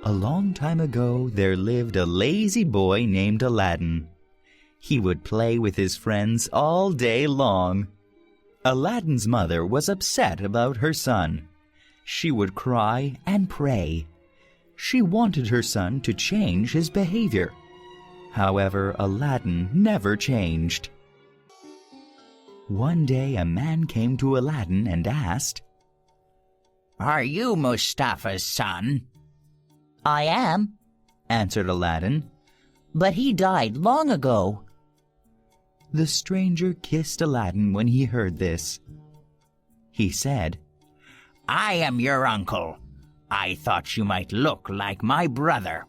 A long time ago, there lived a lazy boy named Aladdin. He would play with his friends all day long. Aladdin's mother was upset about her son. She would cry and pray. She wanted her son to change his behavior. However, Aladdin never changed. One day a man came to Aladdin and asked, "Are you Mustafa's son?" "I am," answered Aladdin, "but he died long ago." The stranger kissed Aladdin when he heard this. He said, "I am your uncle. I thought you might look like my brother.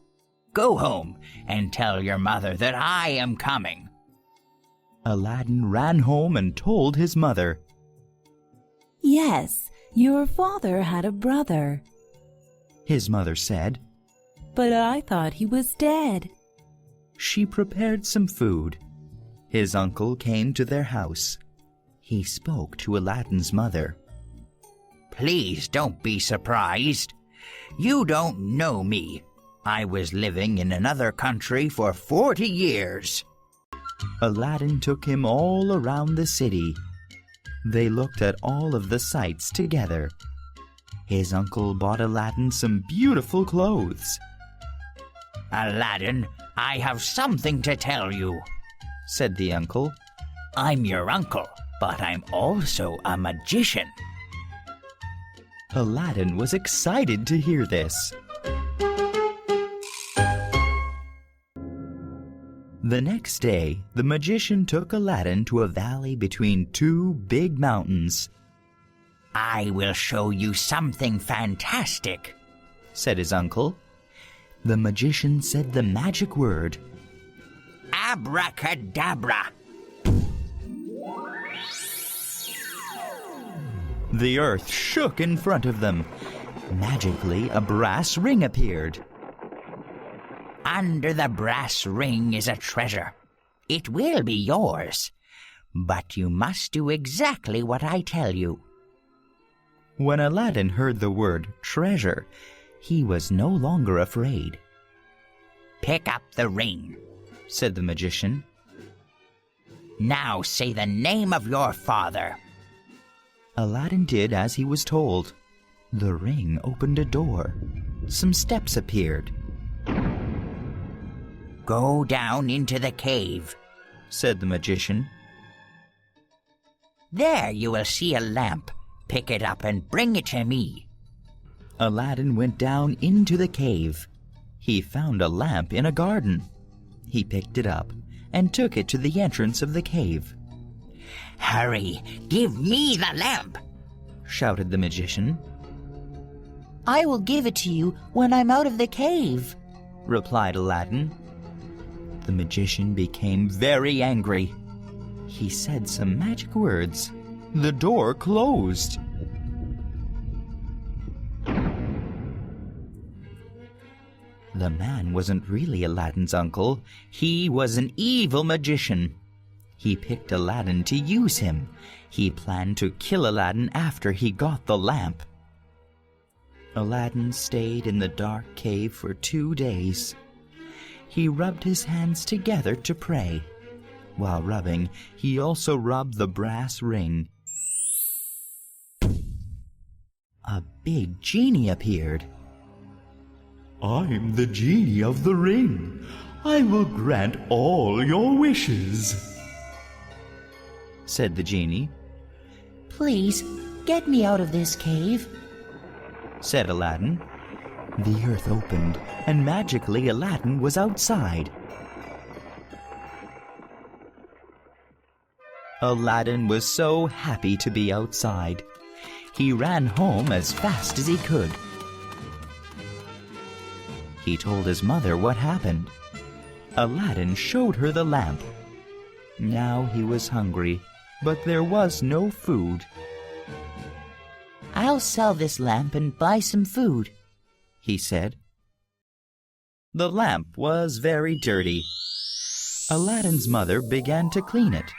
Go home and tell your mother that I am coming." Aladdin ran home and told his mother. "Yes, your father had a brother." His mother said, "But I thought he was dead." She prepared some food. His uncle came to their house. He spoke to Aladdin's mother. "Please don't be surprised. You don't know me. I was living in another country for 40 years. Aladdin took him all around the city. They looked at all of the sights together. His uncle bought Aladdin some beautiful clothes. "Aladdin, I have something to tell you," said the uncle. "I'm your uncle, but I'm also a magician." Aladdin was excited to hear this. The next day, the magician took Aladdin to a valley between two big mountains. "I will show you something fantastic," said his uncle. The magician said the magic word, "Abracadabra." The earth shook in front of them. Magically, a brass ring appeared. "Under the brass ring is a treasure. It will be yours, but you must do exactly what I tell you." When Aladdin heard the word treasure, he was no longer afraid. "Pick up the ring," said the magician. "Now say the name of your father." Aladdin did as he was told. The ring opened a door. Some steps appeared. "Go down into the cave," said the magician. "There you will see a lamp. Pick it up and bring it to me." Aladdin went down into the cave. He found a lamp in a garden. He picked it up and took it to the entrance of the cave. "Hurry, give me the lamp," shouted the magician. "I will give it to you when I'm out of the cave," replied Aladdin. The magician became very angry. He said some magic words. The door closed. The man wasn't really Aladdin's uncle. He was an evil magician. He picked Aladdin to use him. He planned to kill Aladdin after he got the lamp. Aladdin stayed in the dark cave for 2 days. He rubbed his hands together to pray. While rubbing, he also rubbed the brass ring. A big genie appeared. "I'm the genie of the ring. I will grant all your wishes," said the genie. "Please, get me out of this cave," said Aladdin. The earth opened, and magically Aladdin was outside. Aladdin was so happy to be outside. He ran home as fast as he could. He told his mother what happened. Aladdin showed her the lamp. Now he was hungry, but there was no food. "I'll sell this lamp and buy some food," he said. The lamp was very dirty. Aladdin's mother began to clean it.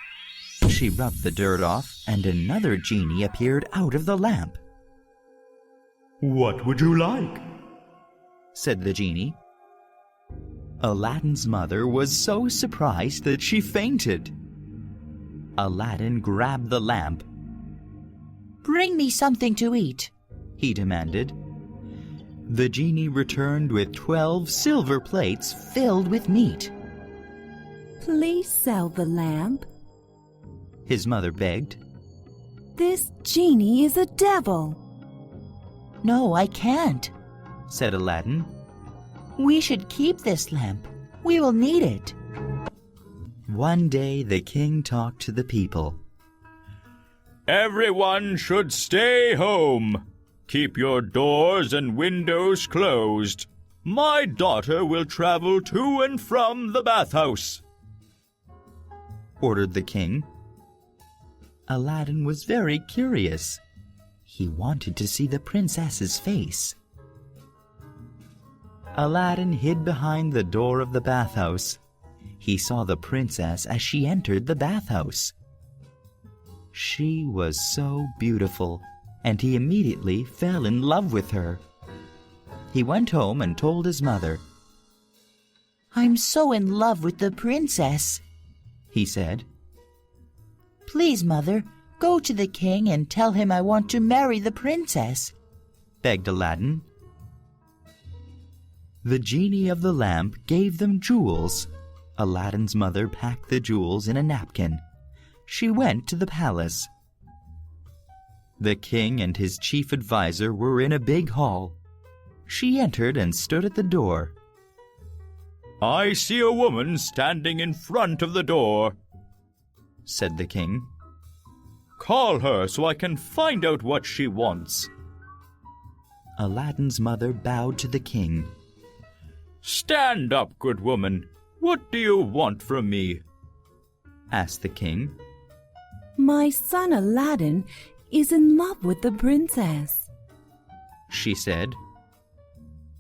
She rubbed the dirt off, and another genie appeared out of the lamp. "What would you like?" said the genie. Aladdin's mother was so surprised that she fainted. Aladdin grabbed the lamp. Bring me something to eat, he demanded. The genie returned with 12 silver plates filled with meat. Please sell the lamp. His mother begged. This genie is a devil. No, I can't, said Aladdin. We should keep this lamp. We will need it. One day the king talked to the people. Everyone should stay home. Keep your doors and windows closed. My daughter will travel to and from the bathhouse, ordered the king. Aladdin was very curious. He wanted to see the princess's face. Aladdin hid behind the door of the bathhouse. He saw the princess as she entered the bathhouse. She was so beautiful, and he immediately fell in love with her. He went home and told his mother. I'm so in love with the princess, he said. Please, Mother, go to the king and tell him I want to marry the princess, begged Aladdin. The genie of the lamp gave them jewels. Aladdin's mother packed the jewels in a napkin. She went to the palace. The king and his chief advisor were in a big hall. She entered and stood at the door. I see a woman standing in front of the door, said the king. Call her so I can find out what she wants. Aladdin's mother bowed to the king. Stand up, good woman. What do you want from me? asked the king. My son Aladdin is in love with the princess, she said.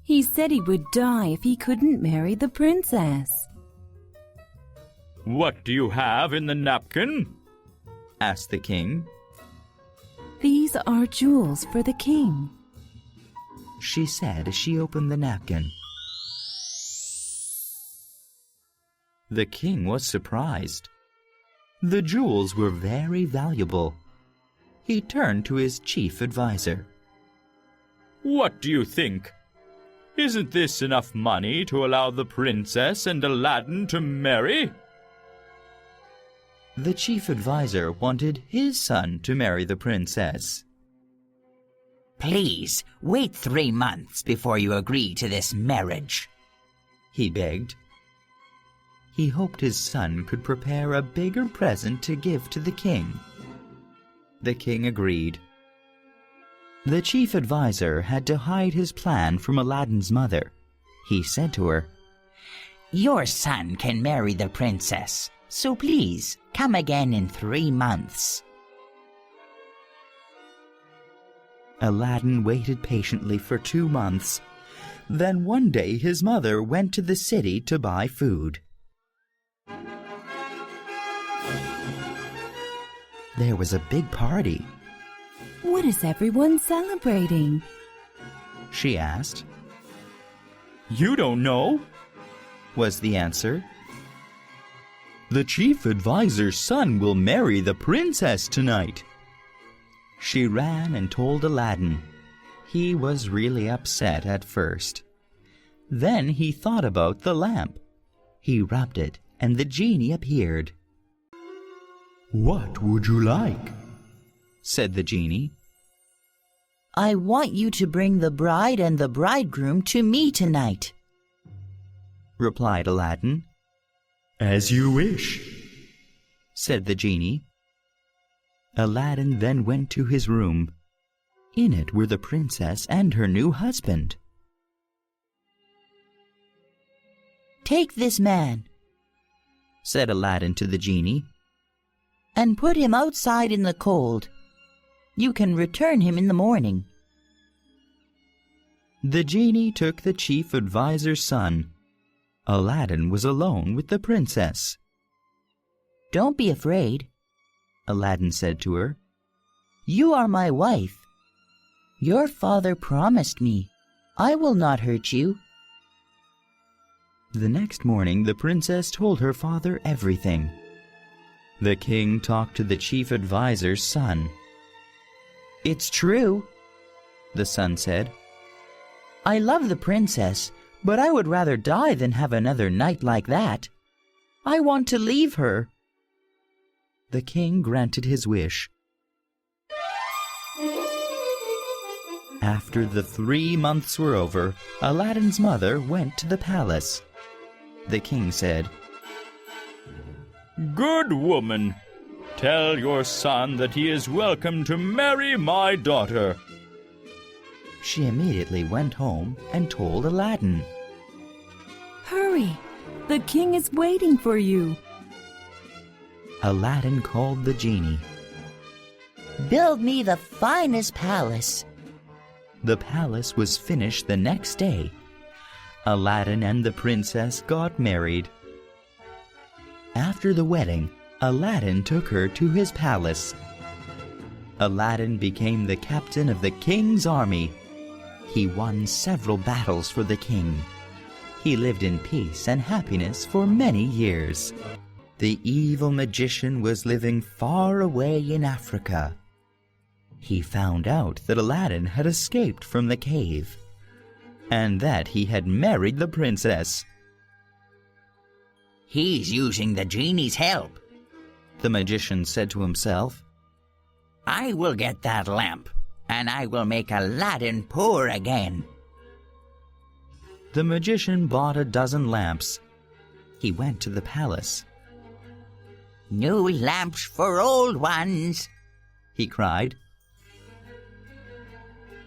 He said he would die if he couldn't marry the princess. What do you have in the napkin? asked the king. These are jewels for the king, she said as she opened the napkin. The king was surprised. The jewels were very valuable. He turned to his chief advisor. What do you think? Isn't this enough money to allow the princess and Aladdin to marry? The chief advisor wanted his son to marry the princess. Please, wait 3 months before you agree to this marriage, he begged. He hoped his son could prepare a bigger present to give to the king. The king agreed. The chief advisor had to hide his plan from Aladdin's mother. He said to her, Your son can marry the princess, so please come again in 3 months. Aladdin waited patiently for 2 months. Then one day his mother went to the city to buy food. There was a big party. What is everyone celebrating? She asked. You don't know, was the answer. The chief advisor's son will marry the princess tonight. She ran and told Aladdin. He was really upset at first. Then he thought about the lamp. He rubbed it, and the genie appeared. What would you like? said the genie. I want you to bring the bride and the bridegroom to me tonight, replied Aladdin. As you wish, said the genie. Aladdin then went to his room. In it were the princess and her new husband. Take this man, said Aladdin to the genie, and put him outside in the cold. You can return him in the morning. The genie took the chief advisor's son. Aladdin was alone with the princess. Don't be afraid, Aladdin said to her. You are my wife. Your father promised me, I will not hurt you, The next morning, the princess told her father everything. The king talked to the chief advisor's son. "It's true," the son said. "I love the princess, but I would rather die than have another night like that. I want to leave her." The king granted his wish. After the 3 months were over, Aladdin's mother went to the palace. The king said, Good woman, tell your son that he is welcome to marry my daughter. She immediately went home and told Aladdin. Hurry! The king is waiting for you. Aladdin called the genie. "Build me the finest palace." The palace was finished the next day. Aladdin and the princess got married. After the wedding, Aladdin took her to his palace. Aladdin became the captain of the king's army. He won several battles for the king. He lived in peace and happiness for many years. The evil magician was living far away in Africa. He found out that Aladdin had escaped from the cave, and that he had married the princess. He's using the genie's help. The magician said to himself. I will get that lamp, and I will make Aladdin poor again. The magician bought a dozen lamps. He went to the palace. New lamps for old ones, he cried.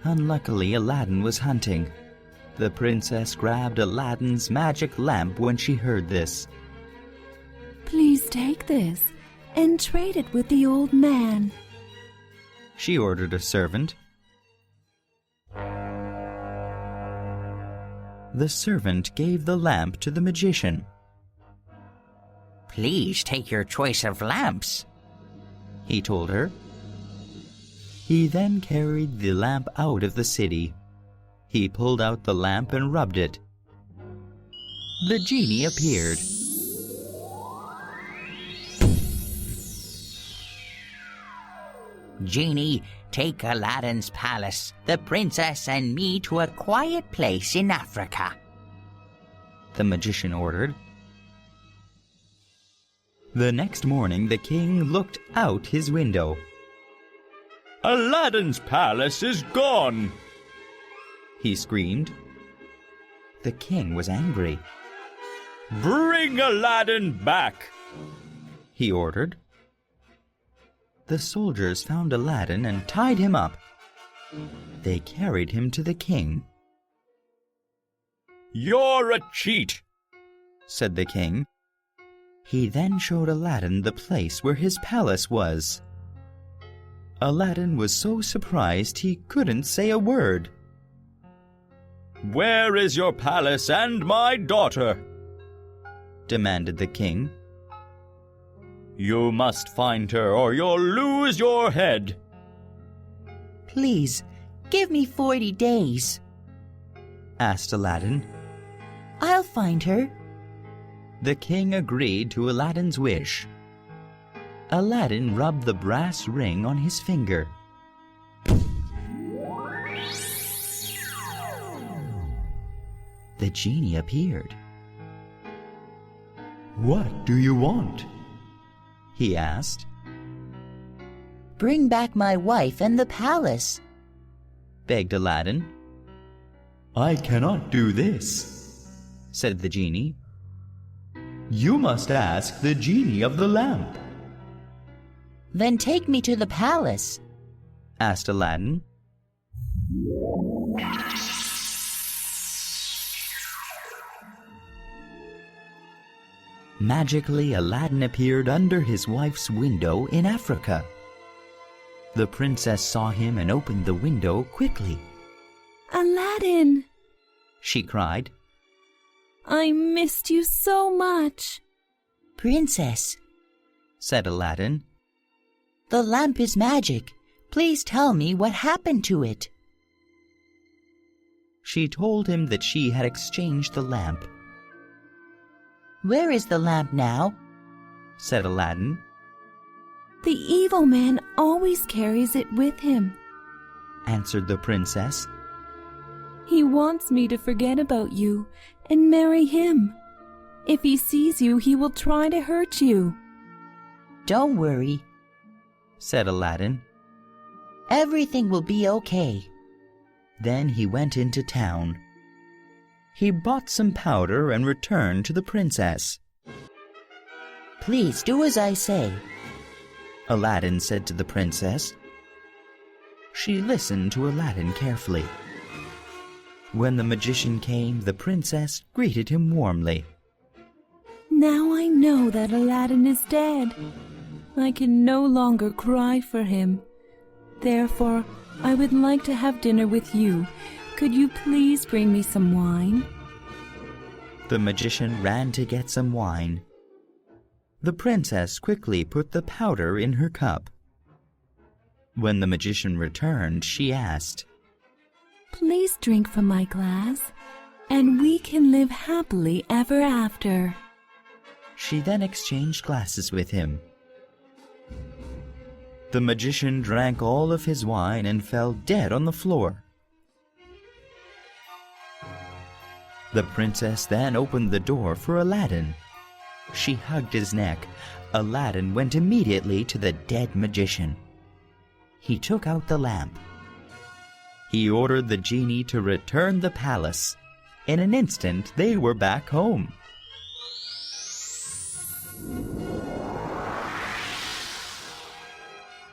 Unluckily, Aladdin was hunting. The princess grabbed Aladdin's magic lamp when she heard this. Please take this and trade it with the old man, she ordered a servant. The servant gave the lamp to the magician. Please take your choice of lamps, he told her. He then carried the lamp out of the city. He pulled out the lamp and rubbed it. The genie appeared. Genie, take Aladdin's palace, the princess and me to a quiet place in Africa, the magician ordered. The next morning, the king looked out his window. Aladdin's palace is gone, he screamed. The king was angry. Bring Aladdin back, he ordered. The soldiers found Aladdin and tied him up. They carried him to the king. You're a cheat, said the king. He then showed Aladdin the place where his palace was. Aladdin was so surprised he couldn't say a word. Where is your palace and my daughter? demanded the king. You must find her or you'll lose your head. Please, give me 40 days, asked Aladdin. I'll find her. The king agreed to Aladdin's wish. Aladdin rubbed the brass ring on his finger. The genie appeared. What do you want? he asked. Bring back my wife and the palace, begged Aladdin. I cannot do this, said the genie. You must ask the genie of the lamp. Then take me to the palace, asked Aladdin. Magically, Aladdin appeared under his wife's window in Africa. The princess saw him and opened the window quickly. Aladdin! she cried. I missed you so much. Princess, said Aladdin. The lamp is magic. Please tell me what happened to it. She told him that she had exchanged the lamp. Where is the lamp now? said Aladdin. The evil man always carries it with him. Answered the princess. He wants me to forget about you and marry him. If he sees you, he will try to hurt you. Don't worry, said Aladdin. everything will be okay. Then he went into town. He bought some powder and returned to the princess. Please do as I say. Aladdin said to the princess. She listened to Aladdin carefully. When the magician came, the princess greeted him warmly. Now I know that Aladdin is dead. I can no longer cry for him. Therefore, I would like to have dinner with you. Could you please bring me some wine? The magician ran to get some wine. The princess quickly put the powder in her cup. When the magician returned, she asked, Please drink from my glass, and we can live happily ever after. She then exchanged glasses with him. The magician drank all of his wine and fell dead on the floor. The princess then opened the door for Aladdin. She hugged his neck. Aladdin went immediately to the dead magician. He took out the lamp. He ordered the genie to return the palace. In an instant, they were back home.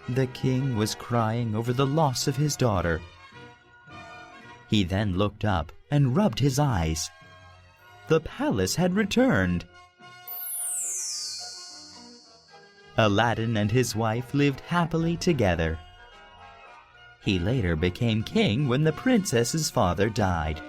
The king was crying over the loss of his daughter. He then looked up and rubbed his eyes. The palace had returned. Aladdin and his wife lived happily together. He later became king when the princess's father died.